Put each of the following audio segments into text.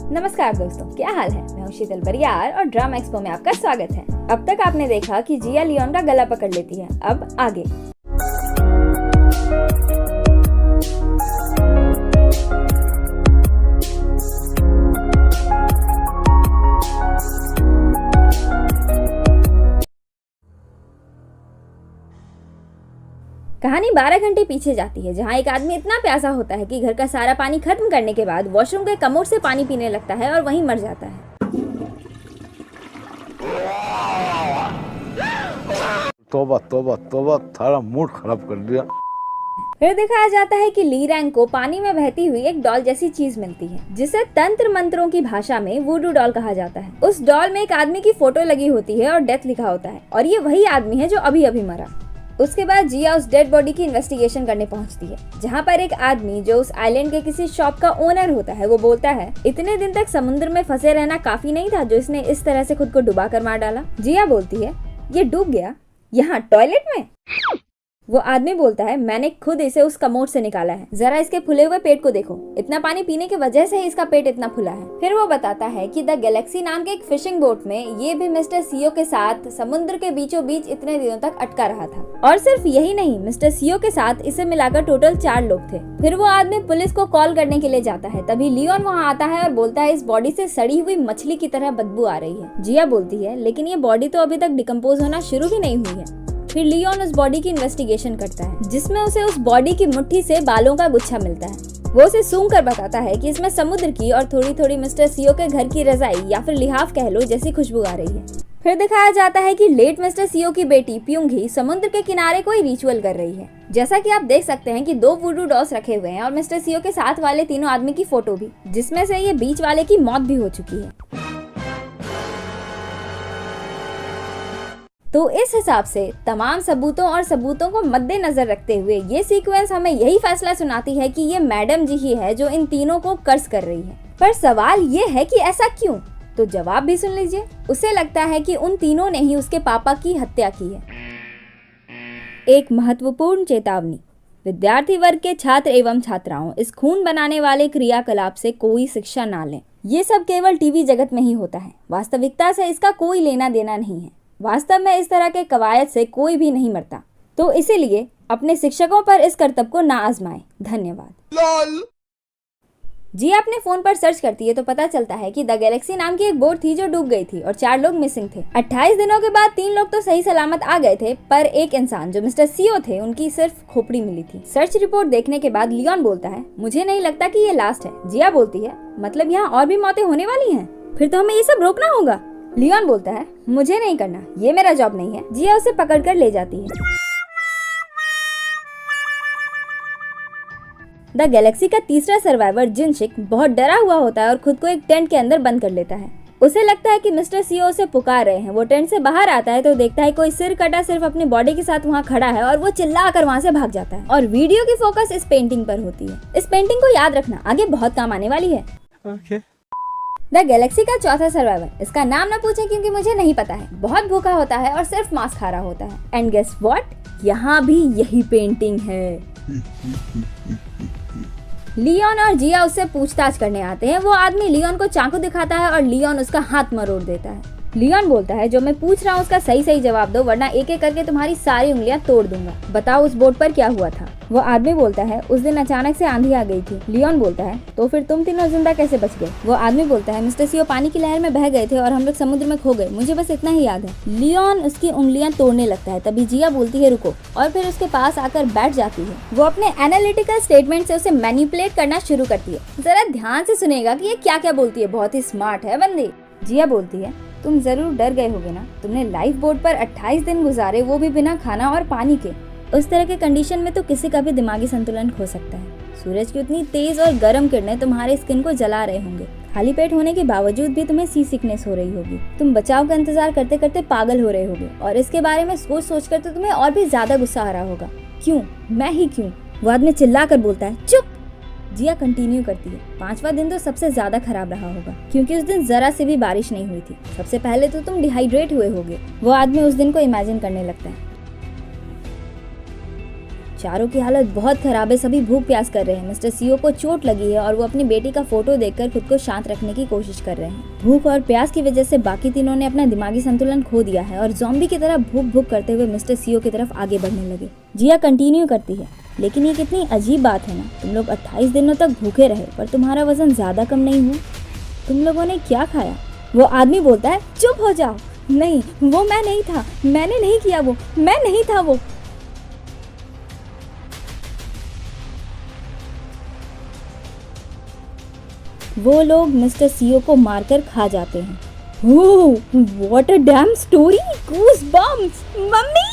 नमस्कार दोस्तों, क्या हाल है। मैं हूं शीतल बरियार और ड्रामा एक्सपो में आपका स्वागत है। अब तक आपने देखा कि जिया लियोन का गला पकड़ लेती है, अब आगे। कहानी 12 घंटे पीछे जाती है, जहाँ एक आदमी इतना प्यासा होता है कि घर का सारा पानी खत्म करने के बाद वॉशरूम के कमोड से पानी पीने लगता है और वहीं मर जाता है। तौबा तौबा तौबा, थारा मूड खराब कर दिया। फिर दिखाया जाता है कि ली रैंग को पानी में बहती हुई एक डॉल जैसी चीज मिलती है, जिसे तंत्र मंत्रों की भाषा में वुडू डॉल कहा जाता है। उस डॉल में एक आदमी की फोटो लगी होती है और डेथ लिखा होता है, और ये वही आदमी है जो अभी अभी मरा। उसके बाद जिया उस डेड बॉडी की इन्वेस्टिगेशन करने पहुंचती है, जहां पर एक आदमी जो उस आइलैंड के किसी शॉप का ओनर होता है, वो बोलता है इतने दिन तक समुद्र में फंसे रहना काफी नहीं था जो इसने इस तरह से खुद को डुबा कर मार डाला। जिया बोलती है ये डूब गया यहाँ टॉयलेट में। वो आदमी बोलता है मैंने खुद इसे उस कमोड से निकाला है, जरा इसके फुले हुए पेट को देखो, इतना पानी पीने की वजह से ही इसका पेट इतना फुला है। फिर वो बताता है कि द गैलेक्सी नाम के एक फिशिंग बोट में ये भी मिस्टर सीओ के साथ समुद्र के बीचों बीच इतने दिनों तक अटका रहा था, और सिर्फ यही नहीं, मिस्टर सीओ के साथ इसे मिलाकर टोटल 4 लोग थे। फिर वो आदमी पुलिस को कॉल करने के लिए जाता है, तभी लियोन वहाँ आता है और बोलता है इस बॉडी से सड़ी हुई मछली की तरह बदबू आ रही है। जिया बोलती है लेकिन ये बॉडी तो अभी तक डिकम्पोज होना शुरू भी नहीं हुई है। फिर लियोन उस बॉडी की इन्वेस्टिगेशन करता है, जिसमें उसे उस बॉडी की मुट्ठी से बालों का गुच्छा मिलता है। वो उसे सूंघ कर बताता है कि इसमें समुद्र की और थोड़ी थोड़ी मिस्टर सीओ के घर की रजाई या फिर लिहाफ कह लो जैसी खुशबू आ रही है। फिर दिखाया जाता है कि लेट मिस्टर सीओ की बेटी प्यूंगी समुद्र के किनारे कोई रिचुअल कर रही है। जैसा कि आप देख सकते हैं कि 2 वुडू डॉल्स रखे हुए हैं और मिस्टर सीओ के साथ वाले तीनों आदमी की फोटो भी, जिसमें से ये बीच वाले की मौत भी हो चुकी है। तो इस हिसाब से तमाम सबूतों को मद्देनजर रखते हुए ये सीक्वेंस हमें यही फैसला सुनाती है कि ये मैडम जी ही है जो इन तीनों को कर्ज कर रही है। पर सवाल ये है कि ऐसा क्यों? तो जवाब भी सुन लीजिए। उसे लगता है कि उन तीनों ने ही उसके पापा की हत्या की है। एक महत्वपूर्ण चेतावनी, विद्यार्थी वर्ग के छात्र एवं छात्राओं, इस खून बनाने वाले क्रियाकलाप से कोई शिक्षा ना लें। ये सब केवल टीवी जगत में ही होता है, वास्तविकता से इसका कोई लेना देना नहीं है। वास्तव में इस तरह के कवायद से कोई भी नहीं मरता, तो इसीलिए अपने शिक्षकों पर इस कर्तव्य को ना आजमाएं। धन्यवाद। जी अपने फोन पर सर्च करती है तो पता चलता है कि द गैलेक्सी नाम की एक बोट थी जो डूब गई थी और 4 लोग मिसिंग थे। 28 दिनों के बाद 3 लोग तो सही सलामत आ गए थे, पर एक इंसान जो मिस्टर सीओ थे उनकी सिर्फ खोपड़ी मिली थी। सर्च रिपोर्ट देखने के बाद लियोन बोलता है मुझे नहीं लगता कि ये लास्ट है। जिया बोलती है मतलब यहाँ और भी मौतें होने वाली हैं, फिर तो हमें ये सब रोकना होगा। लियोन बोलता है मुझे नहीं करना, ये मेरा जॉब नहीं है। जिया उसे पकड़कर ले जाती है। द गैलेक्सी का तीसरा सर्वाइवर जिनशिक बहुत डरा हुआ होता है और खुद को एक टेंट के अंदर बंद कर लेता है। उसे लगता है कि मिस्टर सीओ उसे पुकार रहे हैं। वो टेंट से बाहर आता है तो देखता है कोई सिर कटा सिर्फ अपनी बॉडी के साथ वहाँ खड़ा है, और वो चिल्लाकर वहाँ से भाग जाता है। और वीडियो की फोकस इस पेंटिंग पर होती है। इस पेंटिंग को याद रखना, आगे बहुत काम आने वाली है। द गैलेक्सी का चौथा सर्वाइवर, इसका नाम ना पूछें क्योंकि मुझे नहीं पता है, बहुत भूखा होता है और सिर्फ मांस खा रहा होता है। एंड गेस व्हाट, यहाँ भी यही पेंटिंग है। लियोन और जिया उससे पूछताछ करने आते हैं। वो आदमी लियोन को चाकू दिखाता है और लियोन उसका हाथ मरोड़ देता है। लियोन बोलता है जो मैं पूछ रहा हूँ उसका सही जवाब दो, वरना एक एक करके तुम्हारी सारी उंगलियां तोड़ दूंगा। बताओ उस बोट पर क्या हुआ था? वो आदमी बोलता है उस दिन अचानक से आंधी आ गई थी। लियोन बोलता है तो फिर तुम तीनों जिंदा कैसे बच गए? वो आदमी बोलता है मिस्टर सीओ पानी की लहर में बह गए थे और हम लोग समुद्र में खो गए, मुझे बस इतना ही याद है। लियोन उसकी उंगलियां तोड़ने लगता है, तभी जिया बोलती है रुको, और फिर उसके पास आकर बैठ जाती है। वो अपने एनालिटिकल स्टेटमेंट से उसे मैनिपुलेट करना शुरू करती है। जरा ध्यान से सुनेगा कि ये क्या क्या बोलती है, बहुत ही स्मार्ट है बंदी। जिया बोलती है तुम जरूर डर गए होगे ना, तुमने लाइफ बोट पर 28 दिन गुजारे, वो भी बिना खाना और पानी के। उस तरह के कंडीशन में तो किसी का भी दिमागी संतुलन खो सकता है। सूरज की उतनी तेज और गर्म किरणें तुम्हारे स्किन को जला रहे होंगे। खाली पेट होने के बावजूद भी तुम्हें सी सिकनेस हो रही होगी। तुम बचाव का इंतजार करते करते पागल हो रहे होगे, और इसके बारे में सोच कर तो तुम्हें और भी ज्यादा गुस्सा आ रहा होगा। क्यों? मैं ही क्यों? वो आदमी चिल्ला कर बोलता है चुप। जिया कंटिन्यू करती है 5वां दिन तो सबसे ज्यादा खराब रहा होगा, क्योंकि उस दिन जरा से भी बारिश नहीं हुई थी। सबसे पहले तो तुम डिहाइड्रेट हुए होगे। वो आदमी उस दिन को इमेजिन करने लगता है। चारों की हालत बहुत खराब है, सभी भूख प्यास कर रहे हैं। मिस्टर सीओ को चोट लगी है और वो अपनी बेटी का फोटो देखकर खुद को शांत रखने की कोशिश कर रहे हैं। भूख और प्यास की वजह से बाकी तीनों ने अपना दिमागी संतुलन खो दिया है और ज़ॉम्बी की तरह भूख भूख करते हुए मिस्टर सीओ की तरफ आगे बढ़ने लगे। जिया कंटिन्यू करती है, लेकिन ये कितनी अजीब बात है ना, तुम लोग 28 दिनों तक भूखे रहे पर तुम्हारा वजन ज्यादा कम नहीं हुआ। तुम लोगों ने क्या खाया? वो आदमी बोलता है, चुप हो जाओ। नहीं, वो मैं नहीं था, मैंने नहीं किया, वो मैं नहीं था। वो लोग मिस्टर सीओ को मारकर खा जाते हैं। Oh, what a damn story, goosebumps, mummy.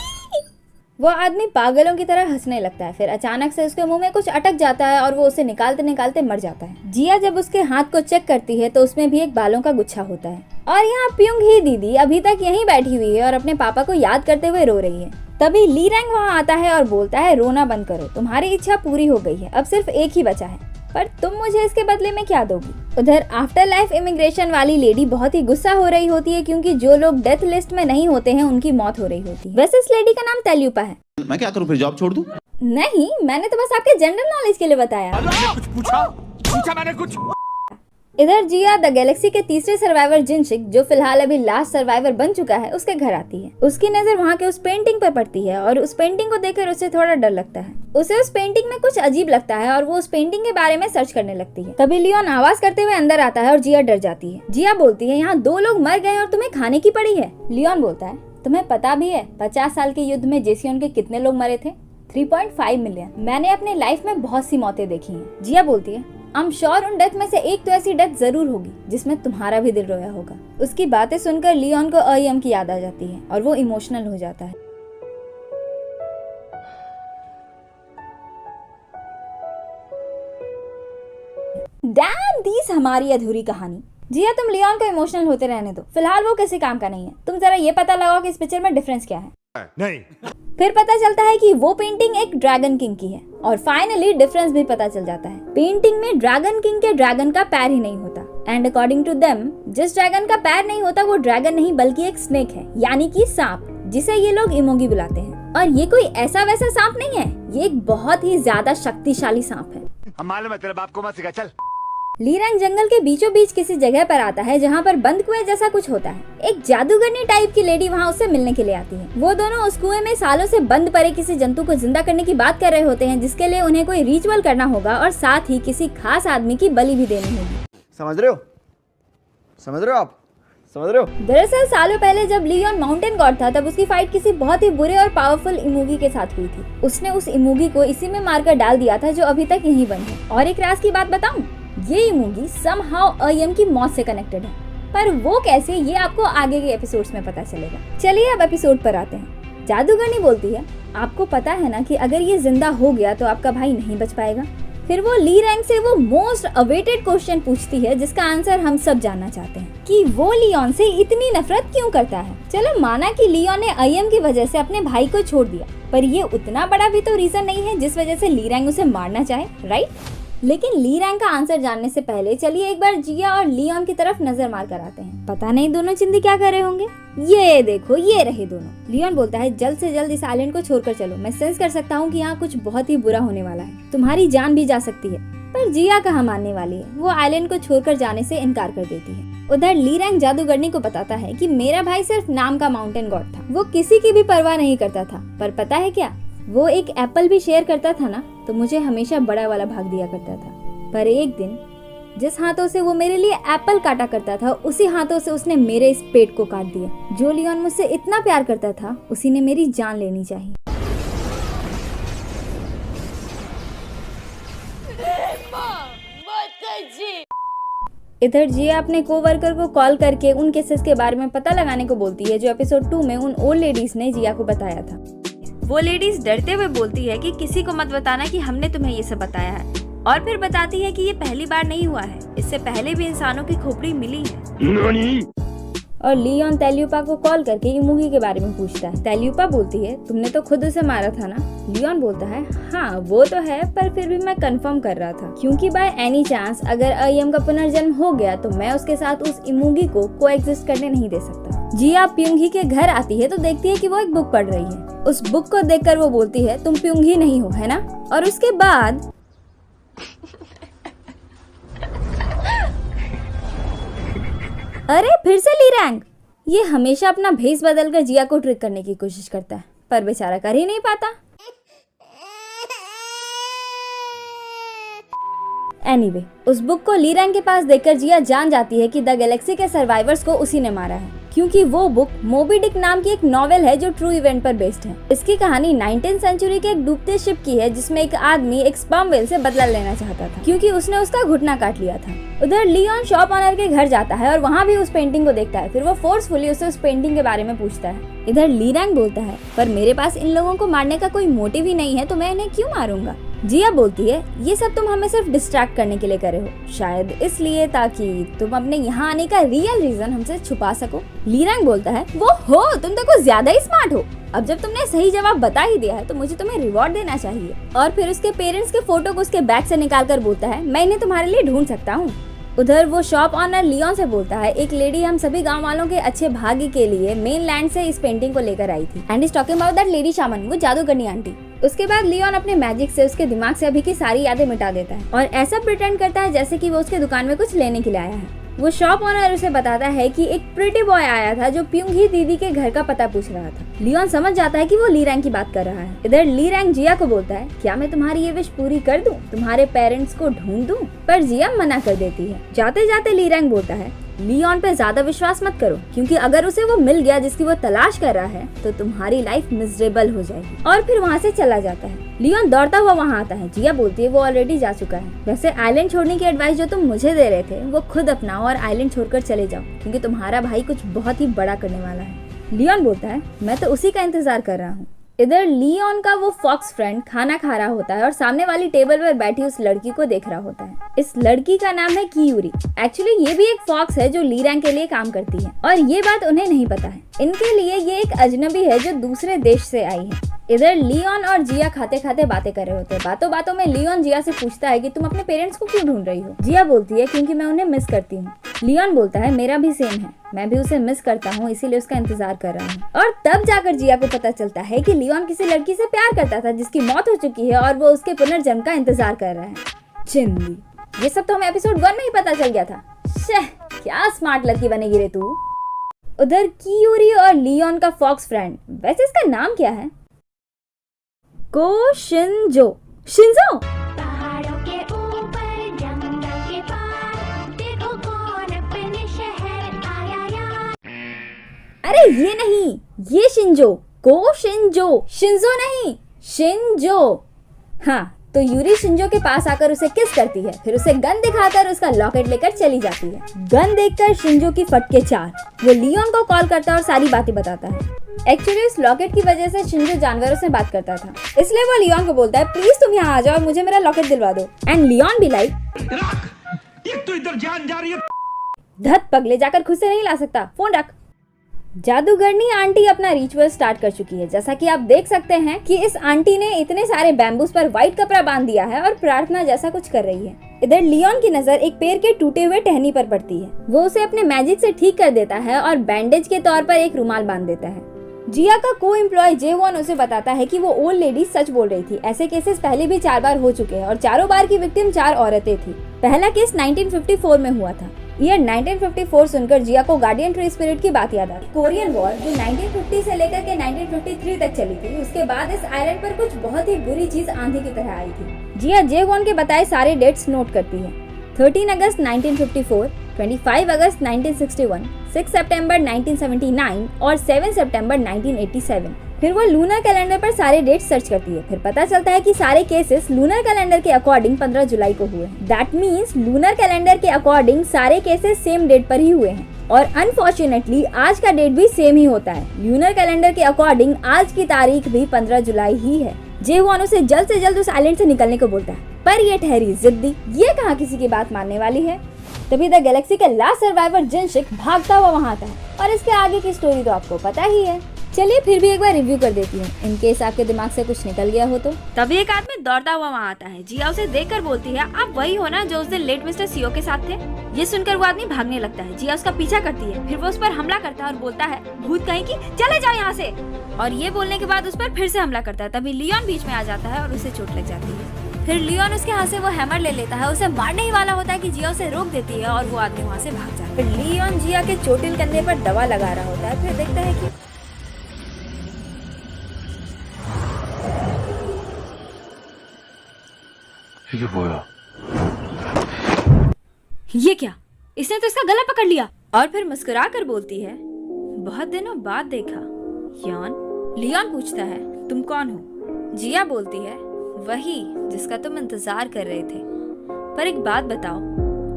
वो आदमी पागलों की तरह हंसने लगता है, फिर अचानक से उसके मुंह में कुछ अटक जाता है और वो उसे निकालते निकालते मर जाता है। जिया जब उसके हाथ को चेक करती है तो उसमें भी एक बालों का गुच्छा होता है और यहाँ प्योंग ही दीदी अभी तक यहीं बैठी हुई है और अपने पापा को याद करते हुए रो रही है। तभी ली रैंग वहाँ आता है और बोलता है, रोना बंद करो, तुम्हारी इच्छा पूरी हो गई है, अब सिर्फ एक ही बचा है, पर तुम मुझे इसके बदले में क्या दोगी? उधर आफ्टर लाइफ इमिग्रेशन वाली लेडी बहुत ही गुस्सा हो रही होती है क्योंकि जो लोग डेथ लिस्ट में नहीं होते हैं उनकी मौत हो रही होती है। वैसे इस लेडी का नाम तेल्यूपा है। मैं क्या करूं, फिर जॉब छोड़ दूं? नहीं, मैंने तो बस आपके जनरल नॉलेज के लिए बताया। कुछ पूछा मैंने कुछ। इधर जिया द गैलेक्सी के तीसरे सर्वाइवर जिनशिक, जो फिलहाल अभी लास्ट सर्वाइवर बन चुका है, उसके घर आती है। उसकी नजर वहाँ के उस पेंटिंग पर पड़ती है और उस पेंटिंग को देखकर उसे थोड़ा डर लगता है। उसे उस पेंटिंग में कुछ अजीब लगता है और वो उस पेंटिंग के बारे में सर्च करने लगती है। तभी लियोन आवाज करते हुए अंदर आता है और जिया डर जाती है। जिया बोलती है, यहाँ 2 लोग मर गए और तुम्हें खाने की पड़ी है। लियोन बोलता है, तुम्हें पता भी है 50 साल के युद्ध में जेसियन के कितने लोग मरे थे? 3.5 मिलियन। मैंने अपने लाइफ में बहुत सी मौतें देखी हैं। जिया बोलती है, आई एम श्योर उन डेथ में से एक तो ऐसी डेथ जरूर होगी जिसमें तुम्हारा भी दिल रोया होगा। उसकी बातें सुनकर लियोन को आईएम की याद आ जाती है और वो इमोशनल हो जाता है। डैम दीस हमारी अधूरी कहानी। जिया, तुम लियोन को इमोशनल होते रहने दो, फिलहाल वो किसी काम का नहीं है। तुम जरा ये पता लगाओ कि इस पिक्चर में डिफरेंस क्या है। नहीं। फिर पता चलता है कि वो पेंटिंग एक ड्रैगन किंग की है और फाइनली डिफरेंस भी पता चल जाता है। पेंटिंग में ड्रैगन किंग के ड्रैगन का पैर ही नहीं होता एंड अकॉर्डिंग टू देम जिस ड्रैगन का पैर नहीं होता वो ड्रैगन नहीं बल्कि एक स्नेक है, यानी कि सांप, जिसे ये लोग इमोगी बुलाते हैं। और ये कोई ऐसा वैसा सांप नहीं है, ये एक बहुत ही ज्यादा शक्तिशाली सांप है। हम मालूम है, तेरे बाप को मत सिखा, चल। ली रैंग जंगल के बीचों बीच किसी जगह पर आता है जहाँ पर बंद कुएं जैसा कुछ होता है। एक जादूगरनी टाइप की लेडी वहाँ उससे मिलने के लिए आती है। वो दोनों उस कुएं में सालों से बंद पड़े किसी जंतु को जिंदा करने की बात कर रहे होते हैं, जिसके लिए उन्हें कोई रिचुअल करना होगा और साथ ही किसी खास आदमी की बलि भी देनी होगी। समझ रहे हो आप? समझ रहे हो? दरअसल सालों पहले जब लियोन माउंटेन गॉड था तब उसकी फाइट किसी बहुत ही बुरे और पावरफुल इमोगी के साथ हुई थी। उसने उस इमोगी को इसी में मारकर डाल दिया था जो अभी तक यहीं बंद है। और एक राज की बात बताऊं, ये इमोगी समहाउ आईएम की मौत से कनेक्टेड है, पर वो कैसे ये आपको आगे के एपिसोड्स में पता चलेगा। चलिए अब एपिसोड पर आते हैं। जादूगरनी बोलती है, आपको पता है ना कि अगर ये जिंदा हो गया तो आपका भाई नहीं बच पाएगा। फिर वो ली रैंग से वो मोस्ट अवेटेड क्वेश्चन पूछती है जिसका आंसर हम सब जानना चाहते हैं कि वो लियोन से इतनी नफरत क्यों करता है। चलो माना कि लियोन ने आईएम की वजह से अपने भाई को छोड़ दिया, पर ये उतना बड़ा भी तो रीजन नहीं है जिस वजह से ली रैंग उसे मारना चाहे, राइट? लेकिन ली रैंग का आंसर जानने से पहले चलिए एक बार जिया और लियोन की तरफ नजर मार कर आते हैं। पता नहीं दोनों चिंदी क्या कर रहे होंगे। ये देखो, ये रहे दोनों। लियोन बोलता है, जल्द से जल्द इस आइलैंड को छोड़कर चलो, मैं सेंस कर सकता हूँ कि यहाँ कुछ बहुत ही बुरा होने वाला है, तुम्हारी जान भी जा सकती है। पर जिया कहाँ मानने वाली है, वो आइलैंड को छोड़कर जाने से इनकार कर देती है। उधर ली रैंग जादूगरनी को बताता है कि मेरा भाई सिर्फ नाम का माउंटेन गॉड था, वो किसी की भी परवाह नहीं करता था, पर पता है क्या, वो एक एप्पल भी शेयर करता था ना तो मुझे हमेशा बड़ा वाला भाग दिया करता था। पर एक दिन जिस हाथों से वो मेरे लिए एप्पल काटा करता था उसी हाथों से उसने मेरे इस पेट को काट दिया। जो लियोन मुझसे इतना प्यार करता था उसी ने मेरी जान लेनी चाहिए। इधर जिया अपने कोवर्कर को कॉल करके उन केसेस के बारे में पता लगाने को बोलती है जो एपिसोड 2 में उन ओल्ड लेडीज ने जिया को बताया था। वो लेडीज डरते हुए बोलती है कि किसी को मत बताना कि हमने तुम्हें ये सब बताया है, और फिर बताती है कि ये पहली बार नहीं हुआ है, इससे पहले भी इंसानों की खोपड़ी मिली है। और लियोन तेल्यूपा को कॉल करके इमोगी के बारे में पूछता है। तेल्यूपा बोलती है, तुमने तो खुद उसे मारा था ना? लियोन बोलता है, हाँ वो तो है, पर फिर भी मैं कंफर्म कर रहा था क्योंकि बाय एनी चांस अगर आईएम का पुनर्जन्म हो गया तो मैं उसके साथ उस इमोगी को कोएग्जिस्ट करने नहीं दे सकता। जिया प्योंगी के घर आती है तो देखती है कि वो एक बुक पढ़ रही है। उस बुक को देखकर वो बोलती है तुम प्योंगी नहीं हो, है ना? और उसके बाद अरे फिर से ली रैंग। ये हमेशा अपना भेस बदलकर जिया को ट्रिक करने की कोशिश करता है, पर बेचारा कर ही नहीं पाता। एनीवे, उस बुक को ली रैंग के पास देखकर जिया जान जाती है कि द गैलेक्सी के सर्वाइवर्स को उसी ने मारा है, क्योंकि वो बुक मोबी डिक नाम की एक नॉवेल है जो ट्रू इवेंट पर बेस्ड है। इसकी कहानी 19th सेंचुरी के एक डूबते शिप की है, जिसमें एक आदमी एक स्पर्म व्हेल से बदला लेना चाहता था क्योंकि उसने उसका घुटना काट लिया था। उधर लियोन शॉप ऑनर के घर जाता है और वहाँ भी उस पेंटिंग को देखता है। फिर वो फोर्सफुली उससे उस पेंटिंग के बारे में पूछता है। इधर ली रैंग बोलता है पर मेरे पास इन लोगों को मारने का कोई मोटिव ही नहीं है, तो मैं इन्हें क्यों मारूंगा? जिया बोलती है ये सब तुम हमें सिर्फ डिस्ट्रैक्ट करने के लिए करे हो, शायद इसलिए ताकि तुम अपने यहाँ आने का रियल रीजन हमसे छुपा सको। ली रैंग बोलता है वो हो, तुम तो कुछ ज्यादा ही स्मार्ट हो। अब जब तुमने सही जवाब बता ही दिया है तो मुझे तुम्हें रिवॉर्ड देना चाहिए। और फिर उसके पेरेंट्स के फोटो को उसके बैग से निकाल कर बोलता है मैं इन्हें तुम्हारे लिए ढूंढ सकता हूँ। उधर वो शॉप ऑनर लियोन से बोलता है एक लेडी हम सभी गांव वालों के अच्छे भाग्य के लिए मेन लैंड से इस पेंटिंग को लेकर आई थी and is talking about that lady shaman, वो जादूगरनी आंटी। उसके बाद लियोन अपने मैजिक से उसके दिमाग से अभी की सारी यादें मिटा देता है और ऐसा प्रिटेंड करता है जैसे कि वो उसके दुकान में कुछ लेने के लिए आया है। वो शॉप ओनर उसे बताता है कि एक प्रिटी बॉय आया था जो प्योंगी दीदी के घर का पता पूछ रहा था। लियोन समझ जाता है कि वो ली रैंग की बात कर रहा है। इधर ली रैंग जिया को बोलता है क्या मैं तुम्हारी ये विश पूरी कर दूं, तुम्हारे पेरेंट्स को ढूंढ दूं? पर जिया मना कर देती है। जाते जाते ली रैंग बोलता है लियोन पे ज्यादा विश्वास मत करो, क्योंकि अगर उसे वो मिल गया जिसकी वो तलाश कर रहा है तो तुम्हारी लाइफ मिजरेबल हो जाएगी। और फिर वहाँ से चला जाता है। लियोन दौड़ता हुआ वहाँ आता है। जिया बोलती है वो ऑलरेडी जा चुका है। वैसे आइलैंड छोड़ने की एडवाइस जो तुम मुझे दे रहे थे वो खुद अपनाओ और आइलैंड छोड़कर चले जाओ, क्योंकि तुम्हारा भाई कुछ बहुत ही बड़ा करने वाला है। लियोन बोलता है मैं तो उसी का इंतजार कर रहा हूँ। इधर लियोन का वो फॉक्स फ्रेंड खाना खा रहा होता है और सामने वाली टेबल पर बैठी उस लड़की को देख रहा होता है। इस लड़की का नाम है कियूरी। एक्चुअली ये भी एक फॉक्स है जो ली रैंग के लिए काम करती है और ये बात उन्हें नहीं पता है। इनके लिए ये एक अजनबी है जो दूसरे देश से आई है। इधर लियोन और जिया खाते खाते बातें कर रहे होते हैं। बातों बातों में लियोन जिया से पूछता है कि तुम अपने पेरेंट्स को क्यों ढूंढ रही हो? जिया बोलती है क्योंकि मैं उन्हें मिस करती हूँ। लियोन बोलता है मेरा भी सेम है, मैं भी उसे मिस करता हूँ, इसीलिए उसका इंतजार कर रहा हूँ। और तब जाकर जिया को पता चलता है कि लियोन किसी लड़की से प्यार करता था जिसकी मौत हो चुकी है और वो उसके पुनर्जन्म का इंतजार कर रहा है। चिंदी, ये सब तो हमें एपिसोड 1 में ही पता चल गया था। शह, क्या स्मार्ट लड़की बनेगी रे तू। उधर कियूरी और लियोन का फॉक्स फ्रेंड, वैसे इसका नाम क्या है? को शिंजो। शिंजो पहाड़ों के ऊपर जंगल के पार देखो कौन अपने शहर आया यार। अरे ये नहीं, ये शिंजो। को शिंजो, शिंजो नहीं, शिंजो। हाँ, तो यूरी शिंजो के पास आकर उसे किस करती है, फिर उसे गन दिखाकर उसका लॉकेट लेकर चली जाती है। गन देखकर शिंजो की फटके चार। वो लियोन को कॉल करता है और सारी बातें बताता है। एक्चुअली इस लॉकेट की वजह से शिंजो जानवरों से बात करता था, इसलिए वो लियोन को बोलता है प्लीज तुम यहाँ आ जाओ और मुझे मेरा लॉकेट दिलवा दो। एंड लियोन भी लाइक तो इधर जान जा रही है। धत पगले, जाकर खुद से नहीं ला सकता, फोन रख। जादूगरनी आंटी अपना रिचुअल स्टार्ट कर चुकी है। जैसा कि आप देख सकते हैं कि इस आंटी ने इतने सारे बैम्बूस पर व्हाइट कपड़ा बांध दिया है और प्रार्थना जैसा कुछ कर रही है। इधर लियोन की नजर एक पेड़ के टूटे हुए टहनी पर पड़ती है। वो उसे अपने मैजिक से ठीक कर देता है और बैंडेज के तौर पर एक रुमाल बांध देता है। जिया का को एम्प्लॉय जेवॉन उसे बताता है कि वो ओल्ड लेडी सच बोल रही थी। ऐसे केसेस पहले भी 4 बार हो चुके हैं और चारों बार की विक्टिम 4 औरतें थी। पहला केस 1954 में हुआ था। ईयर 1954 सुनकर जिया को गार्डियन ट्री स्पिरिट की बात याद आई। कोरियन वॉर जो 1950 से लेकर के 1953 तक चली थी, उसके बाद इस आइलैंड पर कुछ बहुत ही बुरी चीज आंधी की तरह आई थी। जिया जेवॉन के बताए सारे डेट्स नोट करती है। 13 अगस्त 1954, 25 अगस्त 1961, 6 सितंबर 1979 और 7 सितंबर 1987। फिर वो लूनर कैलेंडर पर सारे डेट सर्च करती है। फिर पता चलता है कि सारे केसेस लूनर कैलेंडर के अकॉर्डिंग 15 जुलाई को हुए हैं। दैट मीन्स लूनर कैलेंडर के अकॉर्डिंग सारे केसेस सेम डेट पर ही हुए हैं और अनफॉर्चुनेटली आज का डेट भी सेम ही होता है। लूनर कैलेंडर के अकॉर्डिंग आज की तारीख भी 15 जुलाई ही है। जेवॉन उसे जल्द से जल्द उस आइलैंड से निकलने को बोलता है, पर ये ठहरी जिद्दी। ये कहाँ किसी की बात मानने वाली है। तभी द गैलेक्सी का लास्ट सर्वाइवर जिनशिक भागता हुआ वहाँ आता है और इसके आगे की स्टोरी तो आपको पता ही है। चलिए फिर भी एक बार रिव्यू कर देती हूँ, इनकेस आपके दिमाग से कुछ निकल गया हो तो। तभी एक आदमी दौड़ता हुआ वहाँ आता है। जिया उसे देखकर बोलती है, आप वही हो ना जो उस दिन लेट मिस्टर सीओ के साथ थे। ये सुनकर वो आदमी भागने लगता है। जिया उसका पीछा करती है, फिर वो उस पर हमला करता है और बोलता है, भूत कहीं की, चले जाओ यहाँ से। और ये बोलने के बाद उस पर फिर से हमला करता है। तभी लियोन बीच में आ जाता है और उसे चोट लग जाती है। फिर लियोन उसके हाथ से वो हैमर ले लेता है, उसे मारने ही वाला होता है कि जिया उसे रोक देती है और वो आदमी वहाँ से भाग जाता है। फिर लियोन जिया के चोटिल कंधे पर दवा लगा रहा होता है, फिर देखता है कि 이게 뭐야? ये क्या, इसने तो इसका गला पकड़ लिया। और फिर मुस्कुरा कर बोलती है, बहुत दिनों बाद देखा यान। लियोन पूछता है, तुम कौन हो? जिया बोलती है, वही जिसका तुम इंतजार कर रहे थे। पर एक बात बताओ,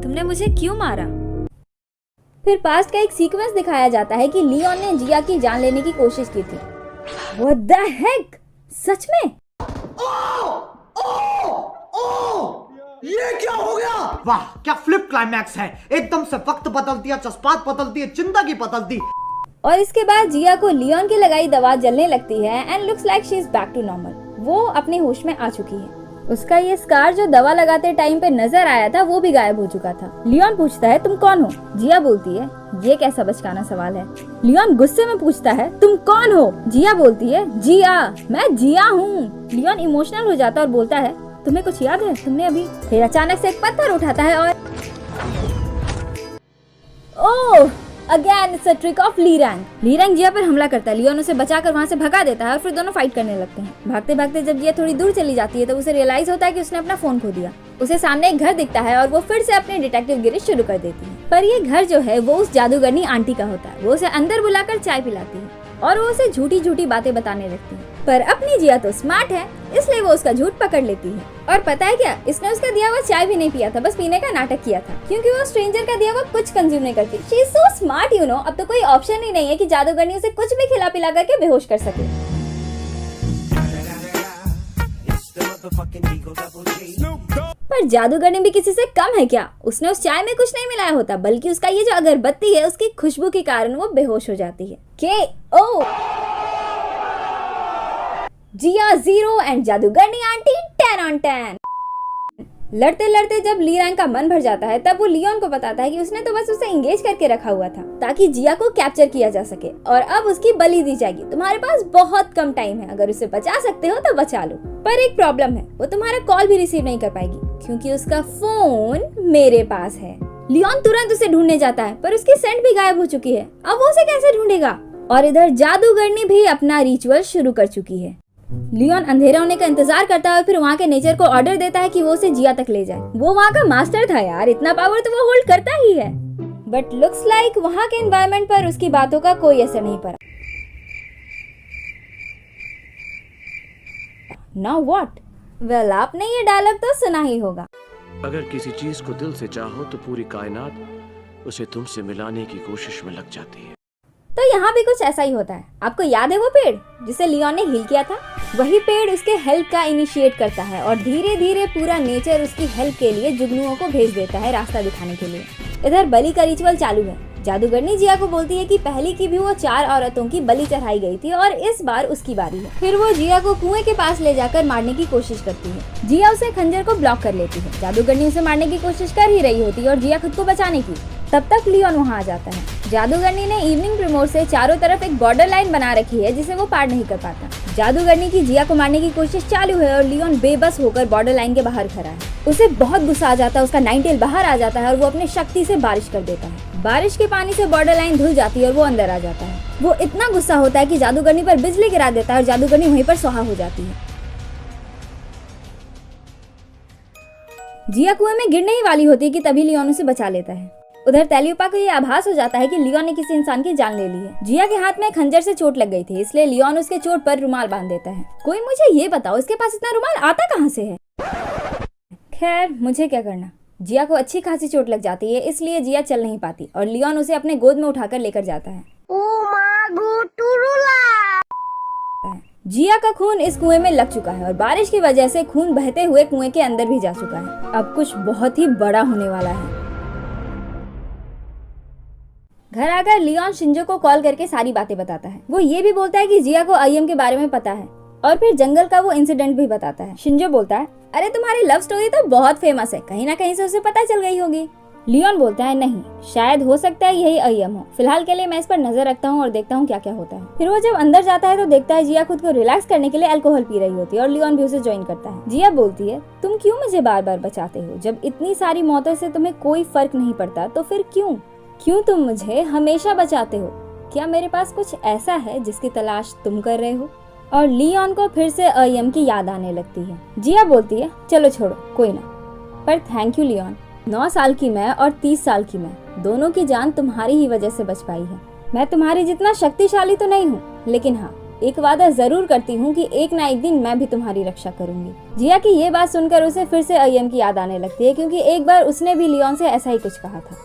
तुमने मुझे क्यों मारा? फिर पास्ट का एक सीक्वेंस दिखाया जाता है कि लियोन ने जिया की जान लेने की कोशिश की थी। What the heck? सच में? ये क्या हो गया? वाह, क्या फ्लिप क्लाइमैक्स है। एकदम से वक्त बदलती है, जज्बात बदलती है, जिंदगी बदलती। और इसके बाद जिया को लियोन की लगाई दवा जलने लगती है and looks like she is back to normal. वो अपने होश में आ चुकी है। उसका ये स्कार जो दवा लगाते टाइम पे नजर आया था वो भी गायब हो चुका था। लियोन पूछता है, तुम कौन हो? जिया बोलती है, ये कैसा बचकाना सवाल है। लियोन गुस्से में पूछता है, तुम कौन हो? जिया बोलती है, जिया, मैं जिया हूँ। लियोन इमोशनल हो जाता है और बोलता है, तुम्हें कुछ याद है तुमने अभी? फिर अचानक से एक पत्थर उठाता है और oh, again it's a trick of Li Wrang. Li Wrang Jiya पर हमला करता है। लियोन उसे बचाकर वहाँ से भगा देता है और फिर दोनों फाइट करने लगते हैं। भागते भागते जब जिया थोड़ी दूर चली जाती है तो उसे रियलाइज होता है कि उसने अपना फोन खो दिया। उसे सामने एक घर दिखता है और वो फिर से अपनी डिटेक्टिव गिरी शुरू कर देती है। पर ये घर जो है वो उस जादूगरनी आंटी का होता है। वो उसे अंदर बुलाकर चाय पिलाती है और वो उसे झूठी झूठी बातें बताने लगती है। पर अपनी जिया तो स्मार्ट है, इसलिए वो उसका झूठ पकड़ लेती है। और पता है क्या, इसने उसका दिया हुआ चाय भी नहीं पिया था, बस पीने का नाटक किया था, क्योंकि वो स्ट्रेंजर का दिया हुआ कुछ कंज्यूम नहीं करती। She is so smart you know. अब तो कोई ऑप्शन ही नहीं है कि जादूगरनी उसे कुछ भी खिला पिला करके बेहोश कर सके। पर जादूगरनी भी किसी से कम है क्या? उसने उस चाय में कुछ नहीं मिलाया होता, बल्कि उसका ये जो अगरबत्ती है उसकी खुशबू के कारण वो बेहोश हो जाती है। KO। जिया 0 एंड जादूगरनी आंटी 10 on 10। लड़ते लड़ते जब ली रैंग का मन भर जाता है तब वो लियोन को बताता है कि उसने तो बस उसे एंगेज करके रखा हुआ था ताकि जिया को कैप्चर किया जा सके और अब उसकी बलि दी जाएगी। तुम्हारे पास बहुत कम टाइम है, अगर उसे बचा सकते हो तो बचा लो। पर एक प्रॉब्लम है, वो तुम्हारा कॉल भी रिसीव नहीं कर पाएगी क्योंकि उसका फोन मेरे पास है। लियोन तुरंत उसे ढूंढने जाता है पर उसकी सेंट भी गायब हो चुकी है। अब वो उसे कैसे ढूंढेगा? और इधर जादूगरनी भी अपना रिचुअल शुरू कर चुकी है। लियोन अंधेरा होने का इंतजार करता है और फिर वहाँ के नेचर को ऑर्डर देता है कि वो उसे जिया तक ले जाए। वो वहाँ का मास्टर था यार, इतना पावर तो वो होल्ड करता ही है। बट लुक्स लाइक वहाँ के एनवायरनमेंट पर उसकी बातों का कोई असर नहीं पड़ा। Now what? वेल, आपने ये डायलॉग तो सुना ही होगा। अगर किसी चीज को दिल से चाहो तो पूरी कायनात उसे तुमसे मिलाने की कोशिश में लग जाती है। तो यहाँ भी कुछ ऐसा ही होता है। आपको याद है वो पेड़ जिसे लियोन ने हील किया था? वही पेड़ उसके हेल्प का इनिशिएट करता है और धीरे धीरे पूरा नेचर उसकी हेल्प के लिए जुगनुओं को भेज देता है रास्ता दिखाने के लिए। इधर बलि का रिचुअल चालू है। जादूगरनी जिया को बोलती है कि पहले की भी वो 4 औरतों की बलि चढ़ाई गई थी और इस बार उसकी बारी है। फिर वो जिया को कुएं के पास ले जाकर मारने की कोशिश करती है। जिया उसे खंजर को ब्लॉक कर लेती है। जादूगरनी उसे मारने की कोशिश कर ही रही होती है और जिया खुद को बचाने की। तब तक लियोन वहाँ आ जाता है। जादूगरनी ने इवनिंग प्रिमोर से चारों तरफ एक बॉर्डर लाइन बना रखी है जिसे वो पार नहीं कर पाता। जादूगरनी की जिया को मारने की कोशिश चालू है और लियोन बेबस होकर बॉर्डर लाइन के बाहर खड़ा है। उसे बहुत गुस्सा आ जाता है, उसका नाइनटेल बाहर आ जाता है और वो अपनी शक्ति से बारिश कर देता है। बारिश के पानी से बॉर्डर लाइन धुल जाती है और वो अंदर आ जाता है। वो इतना गुस्सा होता है कि जादूगरनी पर बिजली गिरा देता है और जादूगरनी वहीं पर सुहा हो जाती है। जिया कुएं में गिरने ही वाली होती है कि तभी लियोन उसे बचा लेता है। उधर तेलियोपा को ये आभास हो जाता है कि लियोन ने किसी इंसान की जान ले ली है। जिया के हाथ में खंजर से चोट लग गई थी, इसलिए लियोन उसके चोट पर रुमाल बांध देता है। कोई मुझे ये बताओ, इसके पास इतना रुमाल आता कहाँ से है? खैर, मुझे क्या करना। जिया को अच्छी खासी चोट लग जाती है, इसलिए जिया चल नहीं पाती और लियोन उसे अपने गोद में उठाकर लेकर जाता है। जिया का खून इस कुएं में लग चुका है और बारिश की वजह से खून बहते हुए कुएं के अंदर भी जा चुका है। अब कुछ बहुत ही बड़ा होने वाला है। घर आकर लियोन शिंजो को कॉल करके सारी बातें बताता है। वो ये भी बोलता है कि जिया को आईएम के बारे में पता है और फिर जंगल का वो इंसिडेंट भी बताता है। शिंजो बोलता है, अरे तुम्हारी लव स्टोरी तो बहुत फेमस है, कहीं ना कहीं से उसे पता चल गई होगी। लियोन बोलता है, नहीं, शायद हो सकता है यही आईएम हो। फिलहाल के लिए मैं इस पर नजर रखता हूँ और देखता हूँ क्या क्या होता है। फिर वो जब अंदर जाता है तो देखता है जिया खुद को रिलैक्स करने के लिए अल्कोहल पी रही होती है और लियोन भी उसे ज्वाइन करता है। जिया बोलती है, तुम क्यों मुझे बार बार बचाते हो? जब इतनी सारी मौतों से तुम्हें कोई फर्क नहीं पड़ता तो फिर क्यों तुम मुझे हमेशा बचाते हो? क्या मेरे पास कुछ ऐसा है जिसकी तलाश तुम कर रहे हो? और लियोन को फिर से आईएम की याद आने लगती है। जिया बोलती है, चलो छोड़ो, कोई ना, पर थैंक यू लियोन। 9 साल की मैं और 30 साल की मैं, दोनों की जान तुम्हारी ही वजह से बच पाई है। मैं तुम्हारे जितना शक्तिशाली तो नहीं हूँ, लेकिन हाँ, एक वादा जरूर करती हूँ कि एक ना एक दिन मैं भी तुम्हारी रक्षा करूंगी। जिया की ये बात सुनकर उसे फिर से आईएम की याद आने लगती है, क्योंकि एक बार उसने भी लियोन से ऐसा ही कुछ कहा था।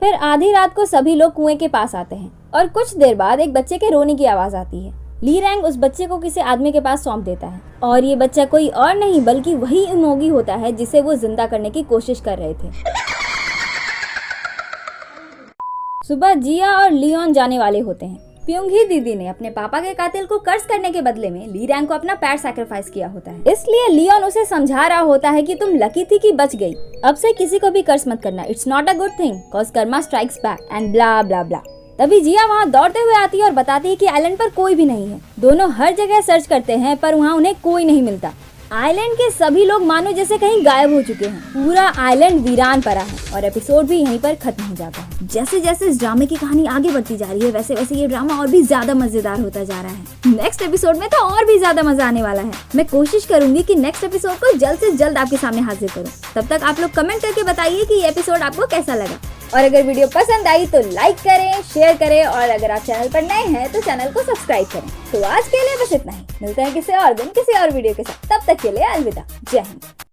फिर आधी रात को सभी लोग कुएं के पास आते हैं और कुछ देर बाद एक बच्चे के रोने की आवाज आती है। ली रैंग उस बच्चे को किसी आदमी के पास सौंप देता है और ये बच्चा कोई और नहीं बल्कि वही इमोगी होता है जिसे वो जिंदा करने की कोशिश कर रहे थे। सुबह जिया और लियोन जाने वाले होते हैं। प्योंगी दीदी ने अपने पापा के कातिल को कर्स करने के बदले में ली रैंग को अपना पैर सैक्रिफाइस किया होता है। इसलिए लियोन उसे समझा रहा होता है कि तुम लकी थी कि बच गई। अब से किसी को भी कर्स मत करना, it's not a good thing, cause Karma strikes back and blah ब्ला ब्ला। तभी जिया वहाँ दौड़ते हुए आती है और बताती है कि आइलैंड पर कोई भी नहीं है। दोनों हर जगह सर्च करते हैं पर वहाँ उन्हें कोई नहीं मिलता। आइलैंड के सभी लोग मानो जैसे कहीं गायब हो चुके हैं। पूरा आइलैंड वीरान पड़ा है और एपिसोड भी यहीं पर खत्म हो जाता है। जैसे जैसे इस ड्रामे की कहानी आगे बढ़ती जा रही है वैसे वैसे ये ड्रामा और भी ज्यादा मजेदार होता जा रहा है। नेक्स्ट एपिसोड में तो और भी ज्यादा मजा आने वाला है। मैं कोशिश करूंगी कि नेक्स्ट एपिसोड को जल्द से जल्द आपके सामने हाजिर करूं। तब तक आप लोग कमेंट करके बताइए कि ये एपिसोड आपको कैसा लगा, और अगर वीडियो पसंद आई तो लाइक करें, शेयर करें, और अगर आप चैनल पर नए हैं तो चैनल को सब्सक्राइब करें। तो आज के लिए बस इतना ही। मिलते हैं किसी और दिन किसी और वीडियो के साथ। तब तक के लिए अलविदा। जय हिंद।